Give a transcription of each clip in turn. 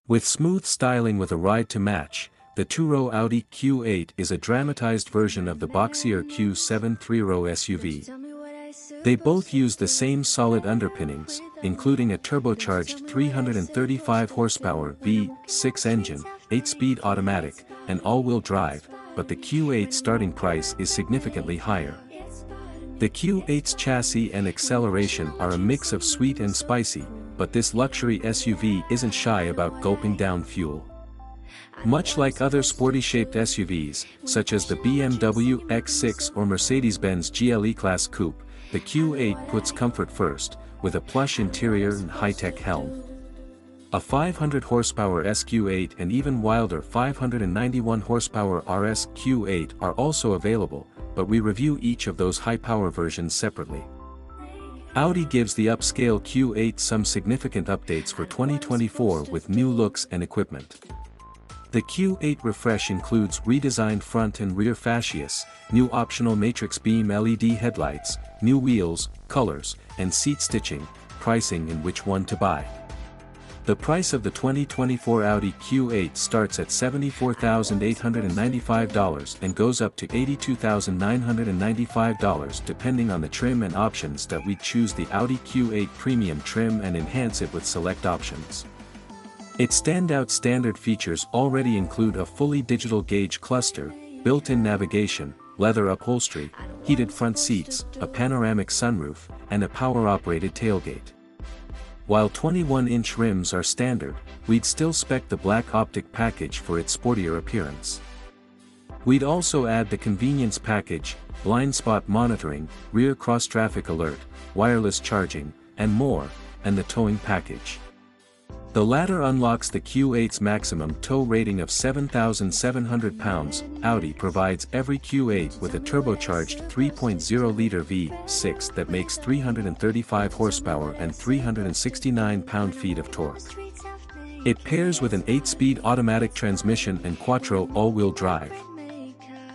With smooth styling with a ride to match, the two-row Audi Q8 is a dramatized version of the boxier Q7 three-row SUV. They both use the same solid underpinnings, including a turbocharged 335 horsepower V6 engine, 8-speed automatic, and all-wheel drive, but the Q8 starting price is significantly higher. The Q8's chassis and acceleration are a mix of sweet and spicy, but this luxury SUV isn't shy about gulping down fuel. Much like other sporty-shaped SUVs, such as the BMW X6 or Mercedes-Benz GLE-class Coupe, the Q8 puts comfort first, with a plush interior and high-tech helm. A 500 horsepower SQ8 and even wilder 591 horsepower RS Q8 are also available, but we review each of those high-power versions separately. Audi gives the upscale Q8 some significant updates for 2024 with new looks and equipment. The Q8 refresh includes redesigned front and rear fascias, new optional matrix beam LED headlights, new wheels, colors, and seat stitching, pricing and which one to buy. The price of the 2024 Audi Q8 starts at $74,895 and goes up to $82,995 depending on the trim and options that we choose the Audi Q8 Premium trim and enhance it with select options. Its standout standard features already include a fully digital gauge cluster, built-in navigation, leather upholstery, heated front seats, a panoramic sunroof, and a power-operated tailgate. While 21-inch rims are standard, we'd still spec the black optic package for its sportier appearance. We'd also add the convenience package, blind spot monitoring, rear cross-traffic alert, wireless charging, and more, and the towing package. The latter unlocks the Q8's maximum tow rating of 7,700 pounds. Audi provides every Q8 with a turbocharged 3.0-liter V6 that makes 335 horsepower and 369 pound-feet of torque. It pairs with an 8-speed automatic transmission and quattro all-wheel drive.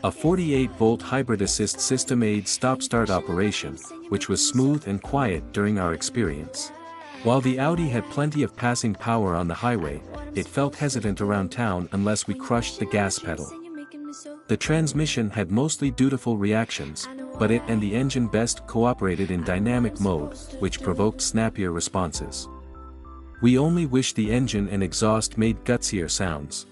A 48-volt hybrid assist system aids stop-start operation, which was smooth and quiet during our experience. While the Audi had plenty of passing power on the highway, it felt hesitant around town unless we crushed the gas pedal. The transmission had mostly dutiful reactions, but it and the engine best cooperated in dynamic mode, which provoked snappier responses. We only wish the engine and exhaust made gutsier sounds.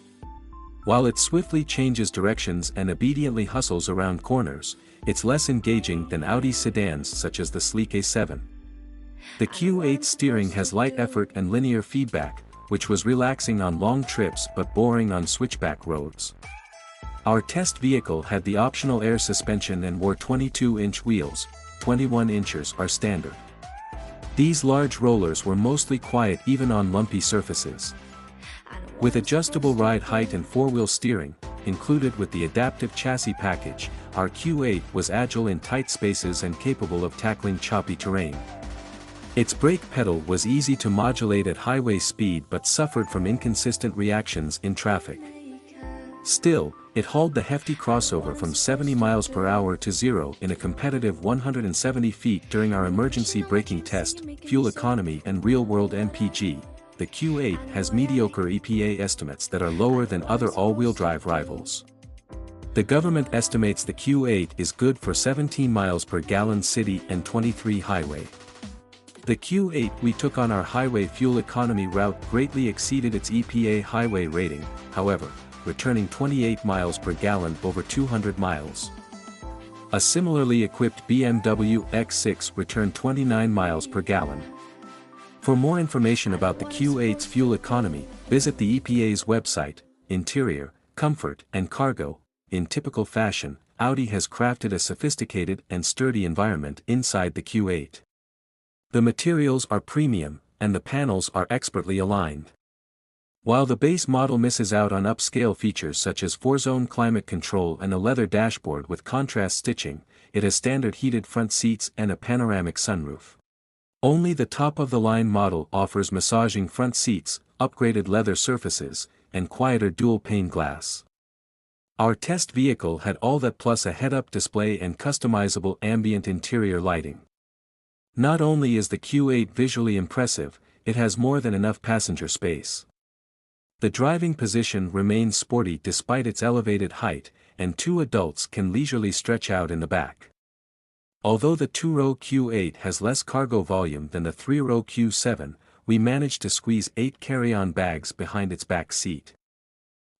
While it swiftly changes directions and obediently hustles around corners, it's less engaging than Audi sedans such as the sleek A7. The Q8 steering has light effort and linear feedback, which was relaxing on long trips but boring on switchback roads. Our test vehicle had the optional air suspension and wore 22-inch wheels, 21 inches are standard. These large rollers were mostly quiet even on lumpy surfaces. With adjustable ride height and four-wheel steering, included with the adaptive chassis package, our Q8 was agile in tight spaces and capable of tackling choppy terrain. Its brake pedal was easy to modulate at highway speed but suffered from inconsistent reactions in traffic. Still, it hauled the hefty crossover from 70 miles per hour to 0 in a competitive 170 feet during our emergency braking test, fuel economy and real-world MPG. The Q8 has mediocre EPA estimates that are lower than other all-wheel drive rivals. The government estimates the Q8 is good for 17 miles per gallon city and 23 highway. The Q8 we took on our highway fuel economy route greatly exceeded its EPA highway rating, however, returning 28 miles per gallon over 200 miles. A similarly equipped BMW X6 returned 29 miles per gallon. For more information about the Q8's fuel economy, visit the EPA's website. Interior, comfort, and cargo. In typical fashion, Audi has crafted a sophisticated and sturdy environment inside the Q8. The materials are premium, and the panels are expertly aligned. While the base model misses out on upscale features such as 4-zone climate control and a leather dashboard with contrast stitching, it has standard heated front seats and a panoramic sunroof. Only the top-of-the-line model offers massaging front seats, upgraded leather surfaces, and quieter dual-pane glass. Our test vehicle had all that plus a head-up display and customizable ambient interior lighting. Not only is the Q8 visually impressive, it has more than enough passenger space. The driving position remains sporty despite its elevated height, and two adults can leisurely stretch out in the back. Although the two-row Q8 has less cargo volume than the three-row Q7, we managed to squeeze 8 carry-on bags behind its back seat.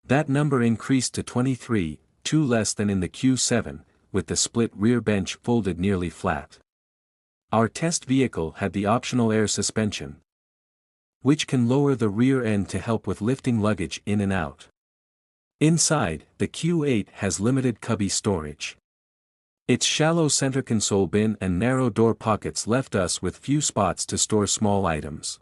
That number increased to 23, 2 less than in the Q7, with the split rear bench folded nearly flat. Our test vehicle had the optional air suspension, which can lower the rear end to help with lifting luggage in and out. Inside, the Q8 has limited cubby storage. Its shallow center console bin and narrow door pockets left us with few spots to store small items.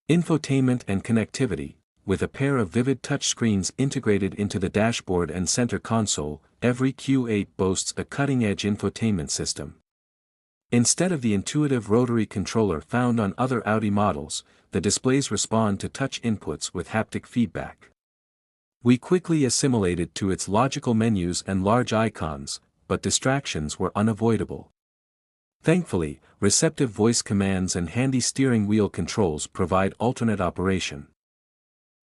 Infotainment and connectivity. With a pair of vivid touchscreens integrated into the dashboard and center console, every Q8 boasts a cutting-edge infotainment system. Instead of the intuitive rotary controller found on other Audi models, the displays respond to touch inputs with haptic feedback. We quickly assimilated to its logical menus and large icons, but distractions were unavoidable. Thankfully, receptive voice commands and handy steering wheel controls provide alternate operation.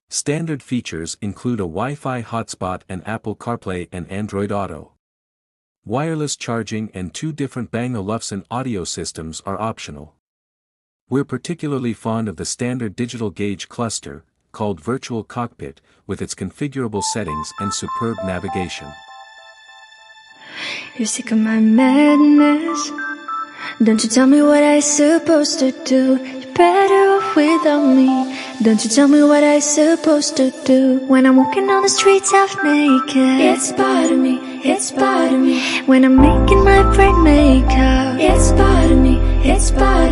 Standard features include a Wi-Fi hotspot and Apple CarPlay and Android Auto. Wireless charging and 2 different Bang & Olufsen audio systems are optional. We're particularly fond of the standard digital gauge cluster, called Virtual Cockpit, with its configurable settings and superb navigation. You're sick of my madness. Don't you tell me what I'm supposed to do. You're better off without me. Don't you tell me what I'm supposed to do. When I'm walking on the streets half naked, it's part of me, it's part of me. When I'm making my brain make up, it's part of me, it's part of me.